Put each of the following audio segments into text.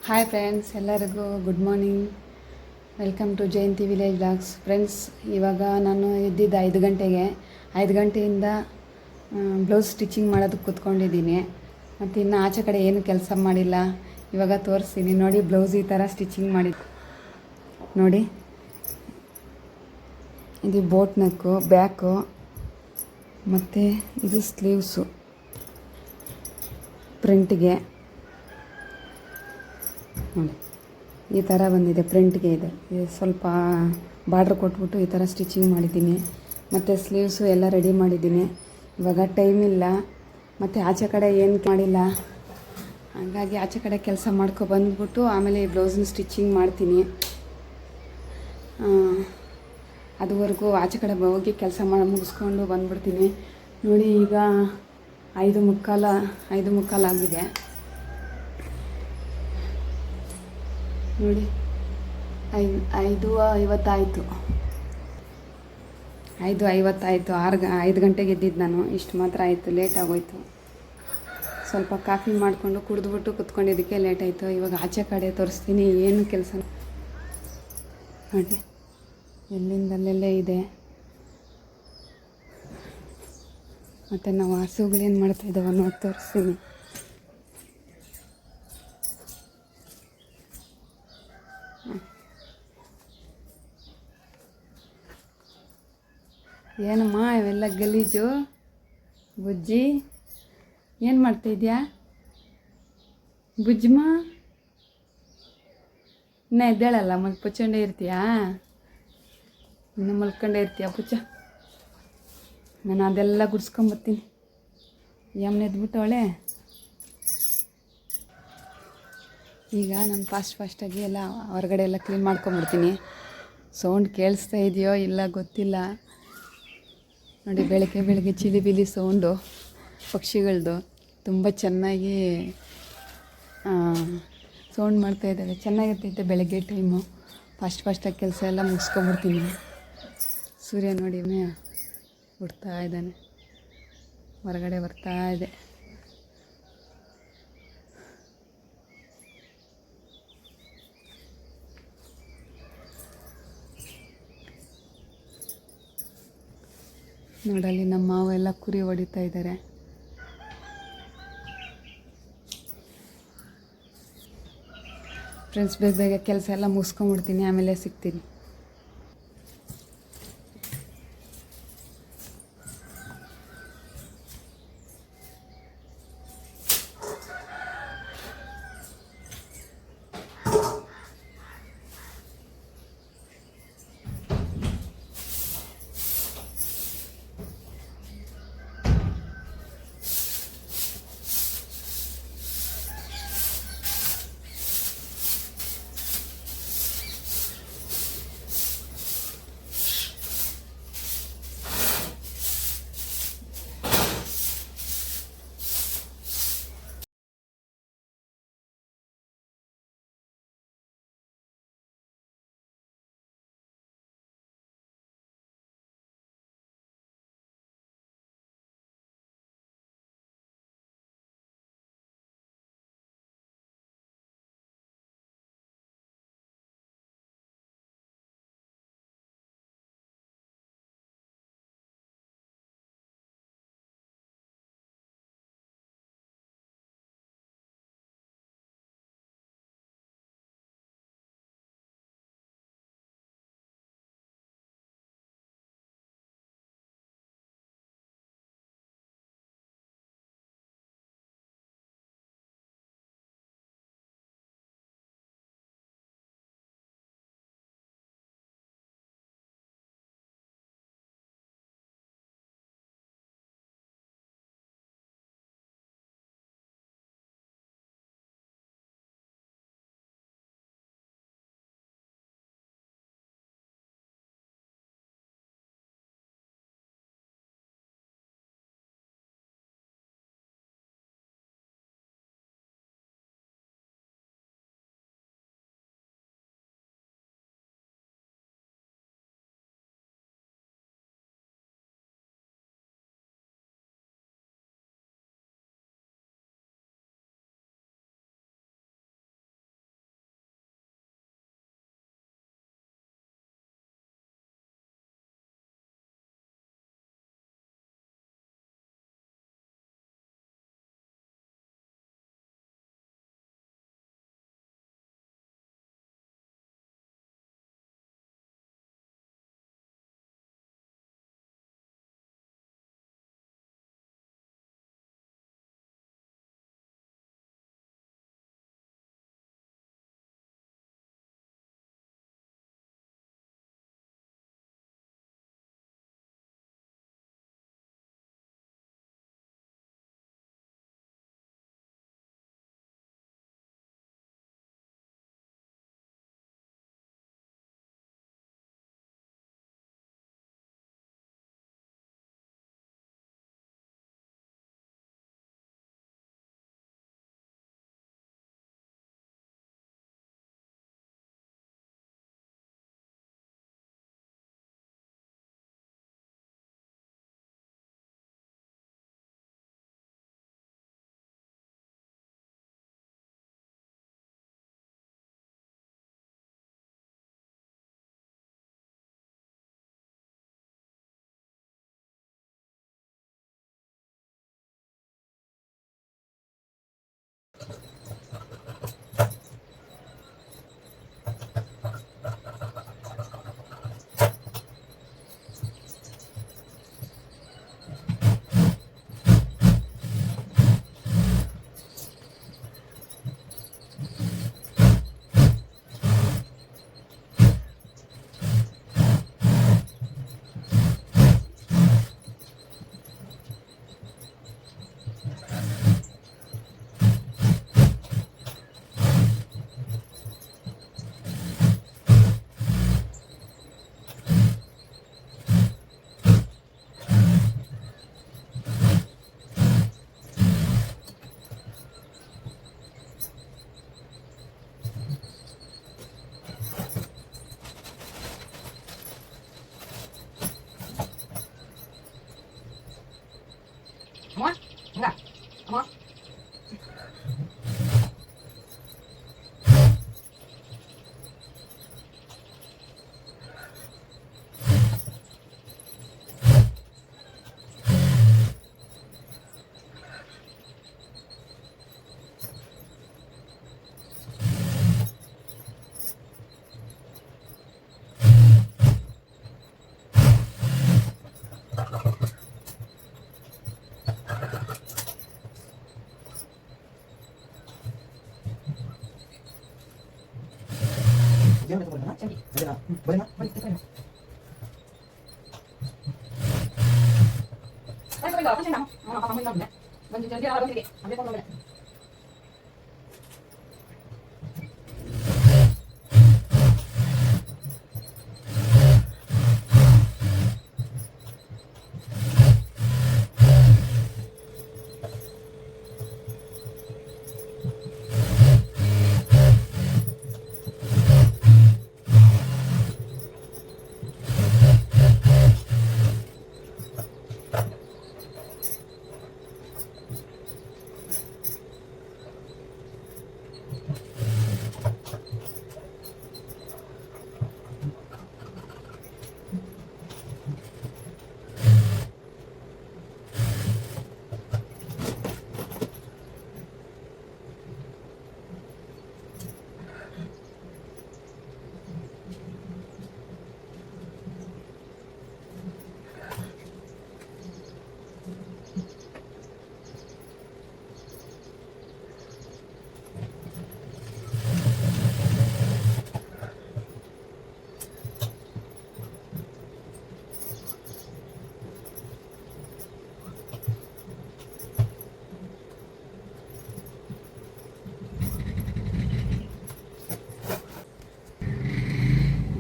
Hi friends, ಎಲ್ಲರಿಗೂ good morning. Welcome to Jayanti village blogs. Friends, ಇವಾಗ ನಾನು ಎದ್ದಿದ್ದು 5 ಗಂಟೆಗೆ. 5 ಗಂಟೆಯಿಂದ ಬ್ಲೌಸ್ ಸ್ಟಿಚಿಂಗ್ ಮಾಡೋದಕ್ಕೆ ಕೂತ್ಕೊಂಡಿದ್ದೀನಿ. ಮತ್ತು ಇನ್ನು ಆಚೆ ಕಡೆ ಏನು ಕೆಲಸ ಮಾಡಿಲ್ಲ. ಇವಾಗ ತೋರಿಸ್ತೀನಿ ನೋಡಿ. ಬ್ಲೌಸ್ ಈ ಥರ ಸ್ಟಿಚಿಂಗ್ ಮಾಡಿದ್ದು ನೋಡಿ. ಇದು ಬೋಟ್ ನೆಕ್ಕು, ಬ್ಯಾಕು, ಮತ್ತು ಇದು ಸ್ಲೀವ್ಸು ಪ್ರಿಂಟಿಗೆ ನೋಡಿ. ಈ ಥರ ಬಂದಿದೆ, ಪ್ರಿಂಟ್ಗೆ ಇದೆ. ಸ್ವಲ್ಪ ಬಾರ್ಡ್ರ್ ಕೊಟ್ಬಿಟ್ಟು ಈ ಥರ ಸ್ಟಿಚಿಂಗ್ ಮಾಡಿದ್ದೀನಿ. ಮತ್ತು ಸ್ಲೀವ್ಸು ಎಲ್ಲ ರೆಡಿ ಮಾಡಿದ್ದೀನಿ. ಇವಾಗ ಟೈಮ್ ಇಲ್ಲ, ಮತ್ತು ಆಚೆ ಕಡೆ ಏನು ಮಾಡಿಲ್ಲ. ಹಾಗಾಗಿ ಆಚೆ ಕಡೆ ಕೆಲಸ ಬಂದ್ಬಿಟ್ಟು ಆಮೇಲೆ ಈ ಬ್ಲೌಸನ್ನ ಸ್ಟಿಚಿಂಗ್ ಮಾಡ್ತೀನಿ. ಅದುವರೆಗೂ ಆಚೆ ಕಡೆ ಹೋಗಿ ಕೆಲಸ ಮುಗಿಸ್ಕೊಂಡು ಬಂದ್ಬಿಡ್ತೀನಿ. ನೋಡಿ, ಈಗ 5:15 ಆಗಿದೆ ನೋಡಿ. 5:50 5:50 5 ಗಂಟೆಗೆ ಎದ್ದಿದ್ದು ನಾನು. ಇಷ್ಟು ಮಾತ್ರ ಆಯಿತು, ಲೇಟ್ ಆಗೋಯ್ತು. ಸ್ವಲ್ಪ ಕಾಫಿ ಮಾಡಿಕೊಂಡು ಕುಡಿದ್ಬಿಟ್ಟು ಕುತ್ಕೊಂಡಿದ್ದಕ್ಕೆ ಲೇಟ್ ಆಯಿತು. ಇವಾಗ ಆಚೆ ಕಡೆ ತೋರಿಸ್ತೀನಿ ಏನು ಕೆಲಸ ನೋಡಿ. ಎಲ್ಲಿಂದಲ್ಲೇ ಇದೆ. ಮತ್ತು ನಾವು ಹಸುಗಳೇನು ಮಾಡ್ತಾಯಿದ್ದಾವೆ ನೋಡಿ ತೋರಿಸ್ತೀನಿ. ಏನಮ್ಮ ಇವೆಲ್ಲ ಗಲೀಜು? ಬುಜ್ಜಿ, ಏನು ಮಾಡ್ತಾಯಿದ್ಯಾ ಬುಜ್ಜಮ್ಮ? ಇನ್ನೂ ಎದ್ದೇಳಲ್ಲ, ಪುಚ್ಚಂಡೆ ಇರ್ತೀಯಾ? ಇನ್ನು ಮಲ್ಕೊಂಡೇ ಇರ್ತೀಯ ಪುಚ್ಚ? ನಾನು ಅದೆಲ್ಲ ಗುಡ್ಸ್ಕೊಂಬರ್ತೀನಿ. ಯಮ್ಮನ ಎದ್ಬಿಟ್ಟವಳೆ. ಈಗ ನಾನು ಫಾಸ್ಟಾಗಿ ಎಲ್ಲ ಹೊರಗಡೆ ಎಲ್ಲ ಕ್ಲೀನ್ ಮಾಡ್ಕೊಂಬಿಡ್ತೀನಿ. ಸೌಂಡ್ ಕೇಳಿಸ್ತಾ ಇದೆಯೋ ಇಲ್ಲ ಗೊತ್ತಿಲ್ಲ ನೋಡಿ. ಬೆಳಗ್ಗೆ ಚಿಲಿಬಿಲಿ ಸೌಂಡು ಪಕ್ಷಿಗಳದ್ದು ತುಂಬ ಚೆನ್ನಾಗಿ ಸೌಂಡ್ ಮಾಡ್ತಾಯಿದ್ದಾವೆ. ಚೆನ್ನಾಗಿರ್ತೈತೆ ಬೆಳಗ್ಗೆ ಟೈಮು. ಫಾಸ್ಟಾಗಿ ಕೆಲಸ ಎಲ್ಲ ಮುಗಿಸ್ಕೊಂಬಿಡ್ತೀನಿ. ಸೂರ್ಯ ನೋಡಿ ಹುಡ್ತಾ ಇದ್ದಾನೆ, ಹೊರಗಡೆ ಬರ್ತಾ ಇದೆ. ನೋಡಲ್ಲಿ ನಮ್ಮ ಮಾವ ಎಲ್ಲ ಕುರಿ ಹೊಡಿತಾ ಇದ್ದಾರೆ. ಫ್ರೆಂಡ್ಸ್, ಬೇಗ ಕೆಲಸ ಎಲ್ಲ ಮುಗಿಸ್ಕೊಂಬಿಡ್ತೀನಿ, ಆಮೇಲೆ ಸಿಗ್ತೀನಿ.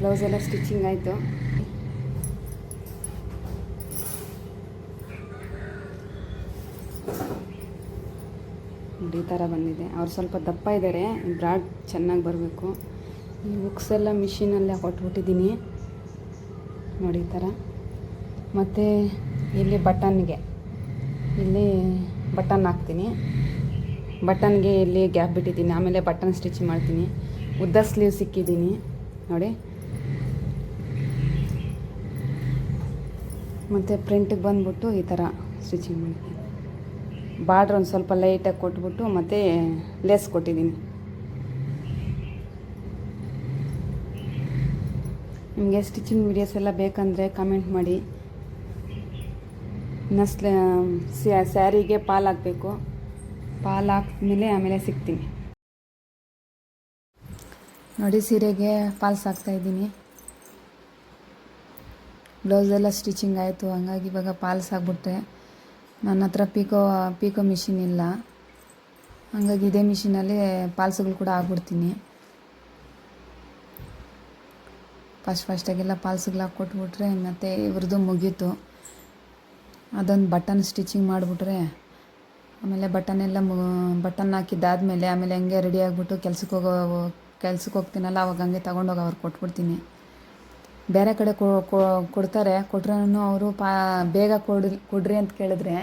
ಬ್ಲೌಸ್ ಎಲ್ಲ ಸ್ಟಿಚಿಂಗ್ ಆಯಿತು. ಈ ಥರ ಬಂದಿದೆ. ಅವ್ರು ಸ್ವಲ್ಪ ದಪ್ಪ ಇದ್ದಾರೆ, ಬ್ರಾಡ್ ಚೆನ್ನಾಗಿ ಬರಬೇಕು. ಈ ಹುಕ್ಸ್ ಎಲ್ಲ ಮಿಷಿನಲ್ಲೇ ಕೊಟ್ಬಿಟ್ಟಿದ್ದೀನಿ ನೋಡಿ ಈ ಥರ. ಮತ್ತು ಇಲ್ಲಿ ಇಲ್ಲಿ ಬಟನ್ ಹಾಕ್ತೀನಿ. ಬಟನ್ಗೆ ಇಲ್ಲಿ ಗ್ಯಾಪ್ ಬಿಟ್ಟಿದ್ದೀನಿ, ಆಮೇಲೆ ಬಟನ್ ಸ್ಟಿಚ್ ಮಾಡ್ತೀನಿ. ಉದ್ದ ಸ್ಲೀವ್ ಸಿಕ್ಕಿದ್ದೀನಿ ನೋಡಿ. ಮತ್ತು ಪ್ರಿಂಟಿಗೆ ಬಂದ್ಬಿಟ್ಟು ಈ ಥರ ಸ್ಟಿಚಿಂಗ್ ಮಾಡ್ತೀನಿ. ಬಾರ್ಡ್ರ್ ಒಂದು ಸ್ವಲ್ಪ ಲೈಟಾಗಿ ಕೊಟ್ಬಿಟ್ಟು ಮತ್ತು ಲೇಸ್ ಕೊಟ್ಟಿದ್ದೀನಿ. ನಿಮಗೆ ಸ್ಟಿಚಿಂಗ್ ವಿಡಿಯೋಸ್ ಎಲ್ಲ ಬೇಕಂದರೆ ಕಮೆಂಟ್ ಮಾಡಿ. ಇನ್ನು ಸ್ಯಾರಿಗೆ ಪಾಲ್ ಹಾಕಬೇಕು. ಪಾಲ್ ಹಾಕಿದ್ಮೇಲೆ ಆಮೇಲೆ ಸಿಗ್ತೀನಿ ನೋಡಿ. ಸೀರೆಗೆ ಫಾಲ್ಸ್ ಹಾಕ್ತಾಯಿದ್ದೀನಿ. ಬ್ಲೌಸೆಲ್ಲ ಸ್ಟಿಚಿಂಗ್ ಆಯಿತು, ಹಂಗಾಗಿ ಇವಾಗ ಫಾಲ್ಸ್ ಹಾಕ್ಬಿಟ್ಟೆ. ನನ್ನ ಹತ್ರ ಪೀಕೋ ಮಿಷಿನ್ ಇಲ್ಲ, ಹಂಗಾಗಿ ಇದೇ ಮಿಷಿನಲ್ಲಿ ಫಾಲ್ಸ್ಗಳು ಕೂಡ ಹಾಕ್ಬಿಡ್ತೀನಿ. ಫಸ್ಟಾಗೆಲ್ಲ ಫಾಲ್ಸ್ಗಳು ಹಾಕ್ಕೊಟ್ಬಿಟ್ರೆ ಮತ್ತು ಇವ್ರದ್ದು ಮುಗೀತು. ಅದೊಂದು ಬಟನ್ ಸ್ಟಿಚಿಂಗ್ ಮಾಡಿಬಿಟ್ರೆ ಆಮೇಲೆ ಬಟನ್ ಹಾಕಿದ್ದಾದಮೇಲೆ ಆಮೇಲೆ ಹಂಗೆ ರೆಡಿ ಆಗಿಬಿಟ್ಟು ಕೆಲ್ಸಕ್ಕೆ ಹೋಗ್ತೀನಲ್ಲ, ಅವಾಗ ಹಂಗೆ ತೊಗೊಂಡೋಗಿ ಅವ್ರು ಕೊಟ್ಬಿಡ್ತೀನಿ. ಬೇರೆ ಕಡೆ ಕೊಟ್ರೂ ಅವರು ಬೇಗ ಕೊಡ್ರಿ ಅಂತ ಕೇಳಿದ್ರೆ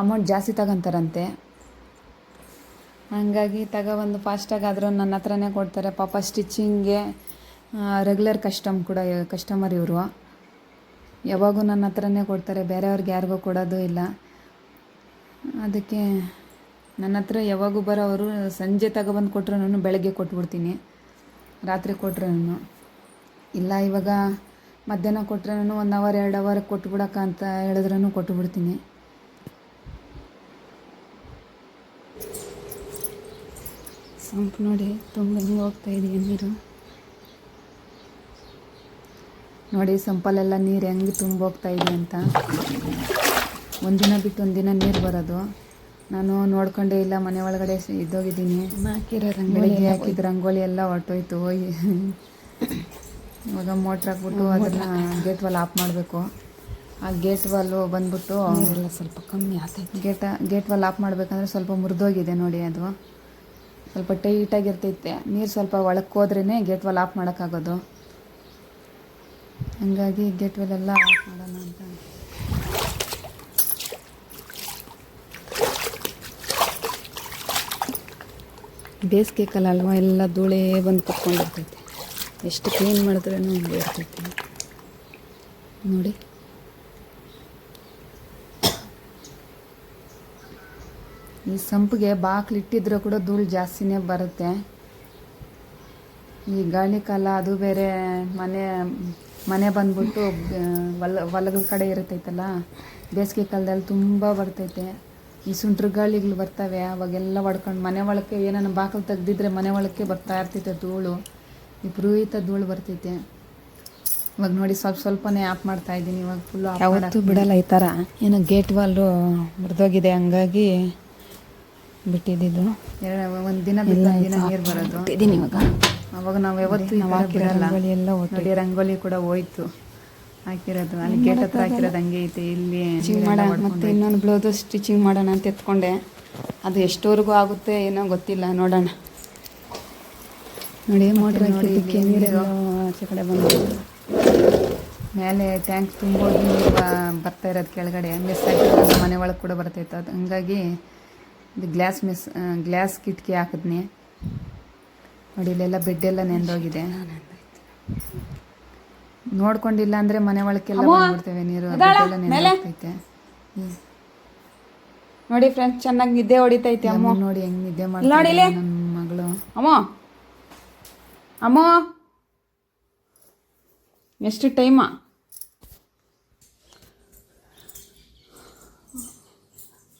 ಅಮೌಂಟ್ ಜಾಸ್ತಿ ತಗೊತಾರಂತೆ. ಹಂಗಾಗಿ ತಗೊಬಂದು ಫಾಸ್ಟಾಗಾದರೂ ನನ್ನ ಹತ್ರನೇ ಕೊಡ್ತಾರೆ. ಪಾಪ ಸ್ಟಿಚಿಂಗ್ಗೆ ರೆಗ್ಯುಲರ್ ಕಸ್ಟಮರ್ ಇವರು. ಯಾವಾಗೂ ನನ್ನ ಹತ್ರನೇ ಕೊಡ್ತಾರೆ, ಬೇರೆಯವ್ರಿಗೆ ಯಾರಿಗೂ ಕೊಡೋದು ಇಲ್ಲ. ಅದಕ್ಕೆ ನನ್ನ ಹತ್ರ ಯಾವಾಗೂ ಬರೋವರು ಸಂಜೆ ತಗೊಬಂದು ಕೊಟ್ರೂ ಬೆಳಗ್ಗೆ ಕೊಟ್ಬಿಡ್ತೀನಿ, ರಾತ್ರಿ ಕೊಟ್ರೂ ಇಲ್ಲ. ಇವಾಗ ಮಧ್ಯಾಹ್ನ ಕೊಟ್ರೂ 1 ಅವರ್ 2 ಅವರ್ ಕೊಟ್ಬಿಡಕ್ಕ ಅಂತ ಹೇಳಿದ್ರೂ ಕೊಟ್ಟುಬಿಡ್ತೀನಿ. ಸಂಪು ನೋಡಿ ತುಂಬ ಹೋಗ್ತಾಯಿದೆಯಾ ನೀರು ನೋಡಿ. ಸಂಪಲ್ಲೆಲ್ಲ ನೀರು ಹೆಂಗೆ ತುಂಬ ಹೋಗ್ತಾಯಿದೆ ಅಂತ. ಒಂದಿನ ಬಿಟ್ಟು ಒಂದಿನ ನೀರು ಬರೋದು. ನಾನು ನೋಡ್ಕೊಂಡೇ ಇಲ್ಲ, ಮನೆ ಒಳಗಡೆ ಇದ್ದೋಗಿದ್ದೀನಿ. ಬೆಳಿಗ್ಗೆ ಹಾಕಿದ ರಂಗೋಲಿ ಎಲ್ಲ ಹೊರ್ಟೋಯ್ತು. ಇವಾಗ ಮೋಟ್ರ್ ಹಾಕ್ಬಿಟ್ಟು ಅದನ್ನು ಗೇಟ್ ವಾಲ್ ಆಫ್ ಮಾಡಬೇಕು. ಆ ಗೇಟ್ ವಾಲು ಬಂದ್ಬಿಟ್ಟು ಎಲ್ಲ ಸ್ವಲ್ಪ ಕಮ್ಮಿ ಆಗ್ತೈತೆ. ಗೇಟ್ ವಾಲ್ ಆಫ್ ಮಾಡಬೇಕಂದ್ರೆ ಸ್ವಲ್ಪ ಮುರಿದೋಗಿದೆ ನೋಡಿ. ಅದು ಸ್ವಲ್ಪ ಟೈಟಾಗಿರ್ತೈತೆ. ನೀರು ಸ್ವಲ್ಪ ಒಳಕ್ಕೆ ಹೋದ್ರೇ ಗೇಟ್ ವಾಲ್ ಆಫ್ ಮಾಡೋಕ್ಕಾಗೋದು. ಹಂಗಾಗಿ ಗೇಟ್ ವಾಲ್ ಎಲ್ಲ ಆಫ್ ಮಾಡೋಣ ಅಂತ. ಬೇಸಿಗೆ ಕಾಲ ಅಲ್ವಾ, ಎಲ್ಲ ಧೂಳೇ ಬಂದು ಕುತ್ಕೊಂಡಿರ್ತೈತೆ. ಎಷ್ಟು ಕ್ಲೀನ್ ಮಾಡಿದ್ರೂ ಹಿಂಗೆ ಇರ್ತೈತೆ ನೋಡಿ. ಈ ಸಂಪಿಗೆ ಬಾಕ್ಲಿಟ್ಟಿದ್ರೂ ಕೂಡ ಧೂಳು ಜಾಸ್ತಿನೇ ಬರುತ್ತೆ. ಈ ಗಾಳಿ ಕಾಲ ಅದು ಬೇರೆ. ಮನೆ ಬಂದ್ಬಿಟ್ಟು ಹೊಲಗಳ ಕಡೆ ಇರ್ತೈತಲ್ಲ, ಬೇಸಿಗೆ ಕಾಲದಲ್ಲಿ ತುಂಬ ಬರ್ತೈತೆ. ಈ ಸುಂಟ್ರ ಗಾಳಿಗಳು ಬರ್ತವೆ, ಅವಾಗೆಲ್ಲ ಹೊಡ್ಕೊಂಡು ಮನೆ ಒಳಕ್ಕೆ ಏನಾನ ಬಾಗಿಲು ತೆಗ್ದಿದ್ರೆ ಮನೆ ಒಳಕ್ಕೆ ಬರ್ತಾ ಇರ್ತೈತೆ ಧೂಳು. ವಿಪರೀತ ಧೂಳು ಬರ್ತೈತೆ. ಇವಾಗ ನೋಡಿ ಸ್ವಲ್ಪನೇ ಆಫ್ ಮಾಡ್ತಾ ಇದ್ದೀನಿ. ಇವಾಗ ಫುಲ್ಲು ಯಾವತ್ತೂ ಬಿಡಲ್ಲ ಈ ಥರ. ಏನೋ ಗೇಟ್ ವಾಲು ಮುರಿದೋಗಿದೆ, ಹಂಗಾಗಿ ಬಿಟ್ಟಿದ್ದು. ಒಂದು ದಿನ ಬಿಟ್ಟು ದಿನ ನೀರು ಬರೋದು ಇದ್ದೀನಿ. ಅವಾಗ ನಾವು ಯಾವತ್ತೂ ಹಾಕಿರಲ್ಲ. ರಂಗೋಲಿ ಎಲ್ಲ ನೋಡಿ, ರಂಗೋಲಿ ಕೂಡ ಹೋಯ್ತು ಹಾಕಿರೋದು. ಅಲ್ಲಿ ಗೇಟ್ ಹತ್ರ ಹಾಕಿರೋದು ಹಂಗೆ ಐತೆ. ಇಲ್ಲಿ ಮತ್ತೆ ಇನ್ನೊಂದು ಬ್ಲೌಸು ಸ್ಟಿಚಿಂಗ್ ಮಾಡೋಣ ಅಂತ ಎತ್ಕೊಂಡೆ. ಅದು ಎಷ್ಟೋವರೆಗೂ ಆಗುತ್ತೆ ಏನೋ ಗೊತ್ತಿಲ್ಲ, ನೋಡೋಣ. ನೋಡಿ ಮೋಟ್ರ್ ಹಾಕಿದ್ದಕ್ಕೆ ನೀರೆಲ್ಲ ಆಚೆ ಕಡೆ ಬಂದು ಮೇಲೆ ಟ್ಯಾಂಕ್ ತುಂಬೋಗಿ ನೀರು ಬರ್ತಾ ಇರೋದು ಕೆಳಗಡೆ ಮಿಸ್ ಆಗಿರೋದು ಮನೆ ಒಳಗೆ ಕೂಡ ಬರ್ತೈತೆ. ಅದು ಹಂಗಾಗಿ ಇದು ಗ್ಲಾಸ್ ಕಿಟಕಿ ಹಾಕಿದ್ನಿ. ನೋಡಿ ಇಲ್ಲೆಲ್ಲ ಬೆಡ್ಡೆಲ್ಲ ನೆಂದೋಗಿದೆ. ನೋಡ್ಕೊಂಡಿಲ್ಲ ಅಂದರೆ ಮನೆ ಒಳಗೆಲ್ಲ ಬಂದ್ಬಿಡ್ತೇವೆ ನೀರು. ಬೆಡ್ಡೆಲ್ಲ ನೆಂದೋಗ್ತೈತೆ. ನೋಡಿ ಫ್ರೆಂಡ್ಸ್, ಚೆನ್ನಾಗಿ ನಿದ್ದೆ ಹೊಡಿತೈತೆ ಅಮ್ಮ. ನೋಡಿ ಹೆಂಗೆ ನಿದ್ದೆ ಮಾಡಿ ನನ್ನ ಮಗಳು. ಅಮ್ಮ ಎಷ್ಟು ಟೈಮಾ?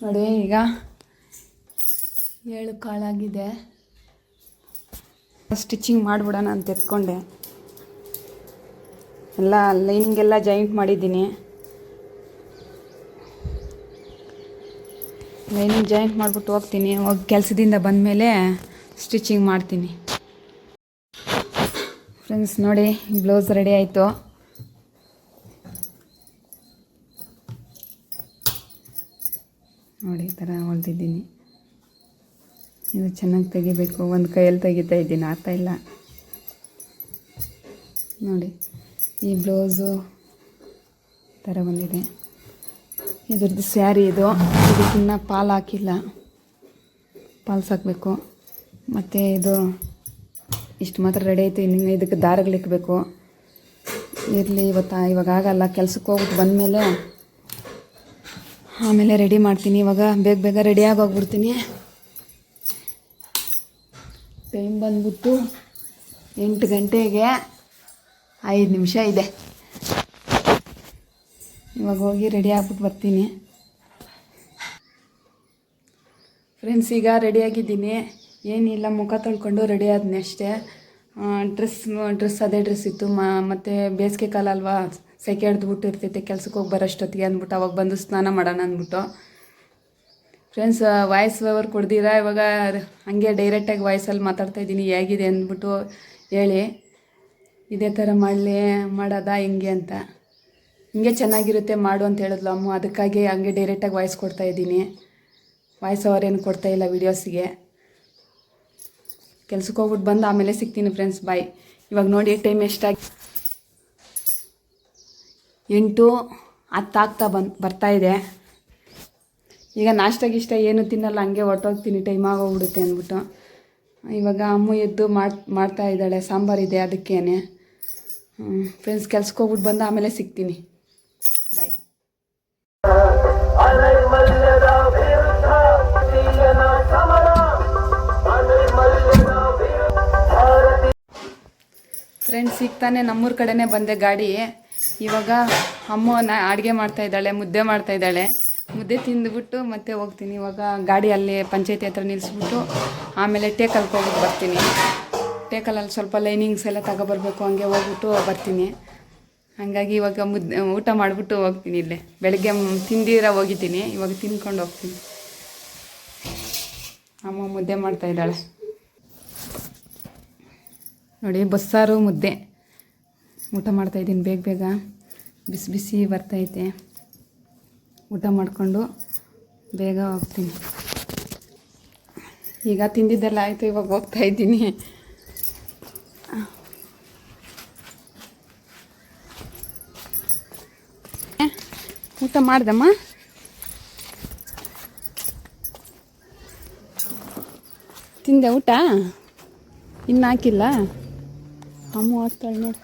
ನೋಡಿ ಈಗ 7 ಕಾಳಾಗಿದೆ. ಸ್ಟಿಚಿಂಗ್ ಮಾಡಿಬಿಡೋಣ ಅಂತ ಎತ್ಕೊಂಡೆ. ಎಲ್ಲ ಲೈನಿಂಗೆಲ್ಲ ಜಾಯಿಂಟ್ ಮಾಡಿದ್ದೀನಿ. ಲೈನಿಂಗ್ ಜಾಯಿಂಟ್ ಮಾಡಿಬಿಟ್ಟು ಹೋಗ್ತೀನಿ. ಹೋಗಿ ಕೆಲಸದಿಂದ ಬಂದಮೇಲೆ ಸ್ಟಿಚಿಂಗ್ ಮಾಡ್ತೀನಿ. ಫ್ರೆಂಡ್ಸ್ ನೋಡಿ, ಬ್ಲೌಸ್ ರೆಡಿ ಆಯಿತು. ನೋಡಿ ಈ ಥರ ಹೊಲ್ದಿದ್ದೀನಿ. ಇದು ಚೆನ್ನಾಗಿ ತೆಗಿಬೇಕು. ಒಂದು ಕೈಯಲ್ಲಿ ತೆಗಿತಾ ಇದ್ದೀನಿ, ಆಗ್ತಾಯಿಲ್ಲ. ನೋಡಿ ಈ ಬ್ಲೌಸು ಈ ಥರ ಬಂದಿದೆ. ಇದ್ರದ್ದು ಸ್ಯಾರಿ ಇದು. ಇದಕ್ಕಿನ್ನ ಪಾಲ್ ಹಾಕಿಲ್ಲ, ಪಾಲ್ಸ್ ಹಾಕಬೇಕು. ಮತ್ತು ಇದು ಇಷ್ಟು ಮಾತ್ರ ರೆಡಿ ಆಯಿತು. ಇನ್ನು ಇದಕ್ಕೆ ದಾರಗಳಿಕ್ಬೇಕು. ಇರಲಿ, ಇವಾಗ ಆಗಲ್ಲ. ಕೆಲ್ಸಕ್ಕೆ ಹೋಗ್ಬಿಟ್ಟು ಬಂದಮೇಲೆ ಆಮೇಲೆ ರೆಡಿ ಮಾಡ್ತೀನಿ. ಇವಾಗ ಬೇಗ ರೆಡಿ ಆಗೋಗ್ಬಿಡ್ತೀನಿ. ಟೈಮ್ ಬಂದ್ಬಿಟ್ಟು 8 ಗಂಟೆಗೆ 5 ನಿಮಿಷ ಇದೆ. ಇವಾಗ ಹೋಗಿ ರೆಡಿ ಆಗ್ಬಿಟ್ಟು ಬರ್ತೀನಿ. ಫ್ರೆಂಡ್ಸ್, ಈಗ ರೆಡಿಯಾಗಿದ್ದೀನಿ. ಏನಿಲ್ಲ, ಮುಖ ತೊಳ್ಕೊಂಡು ರೆಡಿ ಆದ್ನಿ ಅಷ್ಟೇ. ಡ್ರೆಸ್ ಅದೇ ಡ್ರೆಸ್ ಇತ್ತು. ಮತ್ತು ಬೇಸಿಗೆ ಕಾಲ ಅಲ್ವಾ, ಸೆಕೆ ಹಿಡ್ದುಬಿಟ್ಟು ಇರ್ತೈತೆ. ಕೆಲ್ಸಕ್ಕೆ ಹೋಗಿ ಬರೋಷ್ಟೊತ್ತಿಗೆ ಅಂದ್ಬಿಟ್ಟು ಅವಾಗ ಬಂದು ಸ್ನಾನ ಮಾಡೋಣ ಅಂದ್ಬಿಟ್ಟು. ಫ್ರೆಂಡ್ಸ್, ವಾಯ್ಸ್ ಓವರ್ ಕೊಡ್ದಿರಾ ಇವಾಗ ಹಂಗೆ ಡೈರೆಕ್ಟಾಗಿ ವಾಯ್ಸಲ್ಲಿ ಮಾತಾಡ್ತಾಯಿದ್ದೀನಿ. ಹೇಗಿದೆ ಅಂದ್ಬಿಟ್ಟು ಹೇಳಿ. ಇದೇ ಥರ ಮಾಡೋದಾ ಹೆಂಗೆ ಅಂತ. ಹಿಂಗೆ ಚೆನ್ನಾಗಿರುತ್ತೆ ಮಾಡು ಅಂತ ಹೇಳಿದ್ಲು ಅಮ್ಮ. ಅದಕ್ಕಾಗಿ ಹಂಗೆ ಡೈರೆಕ್ಟಾಗಿ ವಾಯ್ಸ್ ಕೊಡ್ತಾಯಿದ್ದೀನಿ. ವಾಯ್ಸ್ ಓವರ್ ಏನು ಕೊಡ್ತಾಯಿಲ್ಲ ವೀಡಿಯೋಸಿಗೆ. ಕೆಲ್ಸಕ್ಕೆ ಹೋಗ್ಬಿಟ್ಟು ಬಂದು ಆಮೇಲೆ ಸಿಗ್ತೀನಿ ಫ್ರೆಂಡ್ಸ್. ಬಾಯ್. ಇವಾಗ ನೋಡಿ ಟೈಮ್ ಎಷ್ಟಾಗಿ 8:10 ಆಗ್ತಾ ಬರ್ತಾಯಿದೆ. ಈಗ ನಾಷ್ಟ ಏನು ತಿನ್ನಲ್ಲ, ಹಂಗೆ ಹೊರಟೋಗ್ತೀನಿ, ಟೈಮ್ ಆಗೋಗ್ಬಿಡುತ್ತೆ ಅಂದ್ಬಿಟ್ಟು. ಇವಾಗ ಅಮ್ಮ ಎದ್ದು ಮಾಡ್ತಾ ಇದ್ದಾಳೆ. ಸಾಂಬಾರಿದೆ ಅದಕ್ಕೇನೆ. ಫ್ರೆಂಡ್ಸ್, ಕೆಲ್ಸಕ್ಕೆ ಹೋಗ್ಬಿಟ್ಟು ಬಂದು ಆಮೇಲೆ ಸಿಗ್ತೀನಿ. ಬಾಯ್. ಫ್ರೆಂಡ್ಸ್, ಈಗ ತಾನೇ ನಮ್ಮೂರ ಕಡೆನೇ ಬಂದೆ ಗಾಡಿ. ಇವಾಗ ಅಮ್ಮ ಅಡುಗೆ ಮಾಡ್ತಾಯಿದ್ದಾಳೆ, ಮುದ್ದೆ ಮಾಡ್ತಾಯಿದ್ದಾಳೆ. ಮುದ್ದೆ ತಿಂದುಬಿಟ್ಟು ಮತ್ತೆ ಹೋಗ್ತೀನಿ. ಇವಾಗ ಗಾಡಿ ಅಲ್ಲಿ ಪಂಚಾಯತಿ ಹತ್ರ ನಿಲ್ಲಿಸ್ಬಿಟ್ಟು ಆಮೇಲೆ ಟೇಕಲ್ಗೆ ಹೋಗ್ಬಿಟ್ಟು ಬರ್ತೀನಿ. ಟೇಕಲಲ್ಲಿ ಸ್ವಲ್ಪ ಲೈನಿಂಗ್ಸ್ ಎಲ್ಲ ತಗೊಬರ್ಬೇಕು. ಹಂಗೆ ಹೋಗ್ಬಿಟ್ಟು ಬರ್ತೀನಿ. ಹಾಗಾಗಿ ಇವಾಗ ಊಟ ಮಾಡಿಬಿಟ್ಟು ಹೋಗ್ತೀನಿ. ಇಲ್ಲೇ ಬೆಳಗ್ಗೆ ತಿಂದಿರ ಹೋಗಿದ್ದೀನಿ. ಇವಾಗ ತಿನ್ಕೊಂಡು ಹೋಗ್ತೀನಿ. ಅಮ್ಮ ಮುದ್ದೆ ಮಾಡ್ತಾಯಿದ್ದಾಳೆ ನೋಡಿ. ಬಸ್ಸಾರು ಮುದ್ದೆ ಊಟ ಮಾಡ್ತಾಯಿದ್ದೀನಿ. ಬೇಗ ಬಿಸಿ ಬಿಸಿ ಬರ್ತೈತೆ. ಊಟ ಮಾಡಿಕೊಂಡು ಬೇಗ ಹೋಗ್ತೀನಿ. ಈಗ ತಿಂದಿದ್ದೆಲ್ಲ ಆಯಿತು. ಇವಾಗ ಹೋಗ್ತಾಯಿದ್ದೀನಿ. ಊಟ ಮಾಡ್ದಮ್ಮ? ತಿಂದೆ ಊಟ? ಇನ್ನು ಹಾಕಿಲ್ಲ. ಅಮ್ಮ ಹಾಕ್ತಾಳೆ ನೋಡಿ.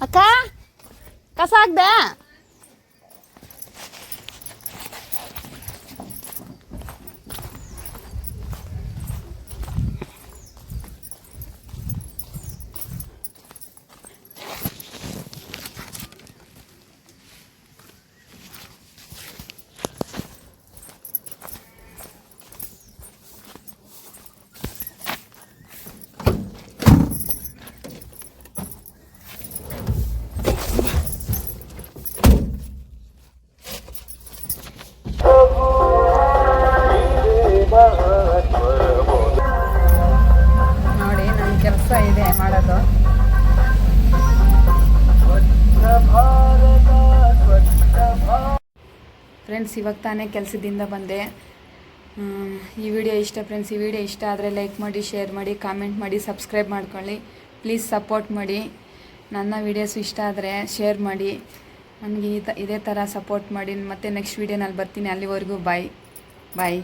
ಅಕ್ಕ, ಕಸ ಹಾಕ್ದೆ? ಫ್ರೆಂಡ್ಸ್ ಇವಾಗ ತಾನೇ ಕೆಲಸದಿಂದ ಬಂದೆ. ಈ ವಿಡಿಯೋ ಇಷ್ಟ ಫ್ರೆಂಡ್ಸ್, ಈ ವಿಡಿಯೋ ಇಷ್ಟ ಆದರೆ ಲೈಕ್ ಮಾಡಿ, ಶೇರ್ ಮಾಡಿ, ಕಾಮೆಂಟ್ ಮಾಡಿ, ಸಬ್ಸ್ಕ್ರೈಬ್ ಮಾಡ್ಕೊಳ್ಳಿ. ಪ್ಲೀಸ್ ಸಪೋರ್ಟ್ ಮಾಡಿ. ನನ್ನ ವೀಡಿಯೋಸು ಇಷ್ಟ ಆದರೆ ಶೇರ್ ಮಾಡಿ. ನನಗೆ ಇದೇ ಥರ ಸಪೋರ್ಟ್ ಮಾಡಿ. ಮತ್ತೆ ನೆಕ್ಸ್ಟ್ ವೀಡಿಯೋನಲ್ಲಿ ಬರ್ತೀನಿ. ಅಲ್ಲಿವರೆಗೂ ಬಾಯ್.